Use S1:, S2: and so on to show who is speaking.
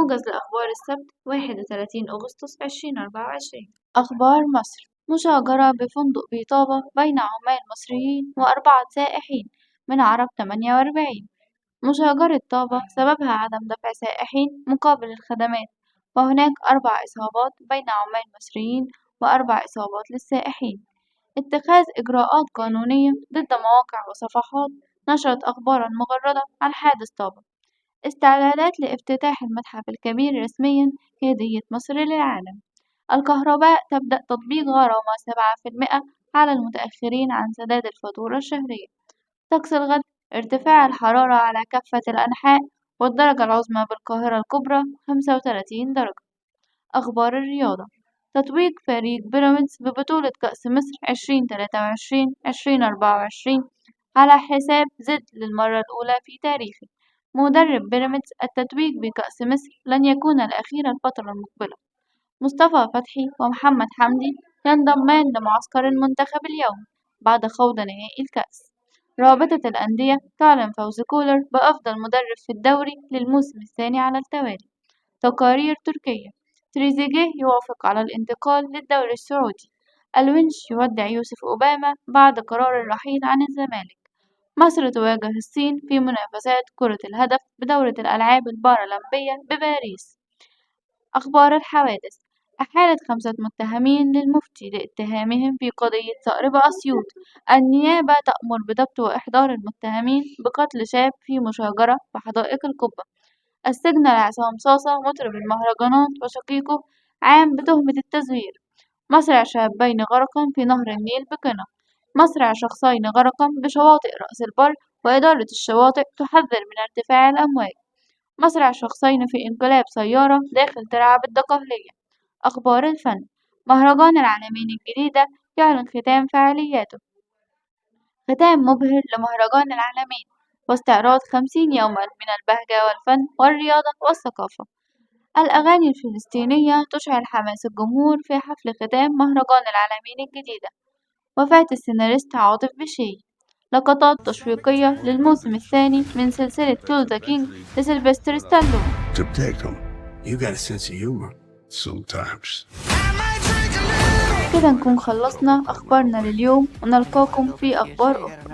S1: موجز لأخبار السبت 31 أغسطس 2024. أخبار مصر: مشاجرة بفندق بطابة بين عمال مصريين و4 سائحين من عرب 48. مشاجرة طابة سببها عدم دفع سائحين مقابل الخدمات، وهناك 4 إصابات بين عمال مصريين و4 إصابات للسائحين. اتخاذ إجراءات قانونية ضد مواقع وصفحات نشرت أخبارا مغردة عن حادث طابة. استعدادات لافتتاح المتحف الكبير رسميًا كهدية مصر للعالم. الكهرباء تبدأ تطبيق غرامة 7% على المتأخرين عن سداد الفاتورة الشهرية. طقس الغد: ارتفاع الحرارة على كافة الأنحاء، والدرجة العظمى بالقاهرة الكبرى 35 درجة. أخبار الرياضة: تتويج فريق بيراميدز ببطولة كأس مصر 2023-2024 على حساب زد للمرة الأولى في تاريخه. مدرب بيراميدز: التتويج بكأس مصر لن يكون الأخير الفترة المقبلة. مصطفى فتحي ومحمد حمدي ينضمان لمعسكر المنتخب اليوم بعد خوض نهائي الكأس. رابطة الأندية تعلن فوز كولر بأفضل مدرب في الدوري للموسم الثاني على التوالي. تقارير تركية: تريزيجيه يوافق على الانتقال للدوري السعودي. الونش يودع يوسف أوباما بعد قرار الرحيل عن الزمالك. مصر تواجه الصين في منافسات كرة الهدف بدورة الألعاب البارالمبية بباريس. أخبار الحوادث: أحالت 5 متهمين للمفتي لاتهامهم في قضية صقر بأسيوط. النيابة تأمر بضبط وإحضار المتهمين بقتل شاب في مشاجرة بحدائق القبة. السجن لعصام صاصة مطرب المهرجانات وشقيقه عام بتهمة التزوير. مصرع شابين غرقا في نهر النيل بقنا. مصرع شخصين غرقا بشواطئ رأس البر، وإدارة الشواطئ تحذر من ارتفاع الأمواج. مصرع شخصين في انقلاب سيارة داخل ترعة بالدقهلية. أخبار الفن: مهرجان العالمين الجديدة يعلن ختام فعالياته. ختام مبهر لمهرجان العالمين، واستعراض 50 يوما من البهجة والفن والرياضة والثقافة. الأغاني الفلسطينية تشعل حماس الجمهور في حفل ختام مهرجان العالمين الجديدة. وفاة السيناريست عاطف بشي. لقطات تشويقية للموسم الثاني من سلسلة تو ذا كينج لسيلفستر ستالون. كده نكون خلصنا أخبارنا لليوم، ونلقاكم في أخبار أخرى.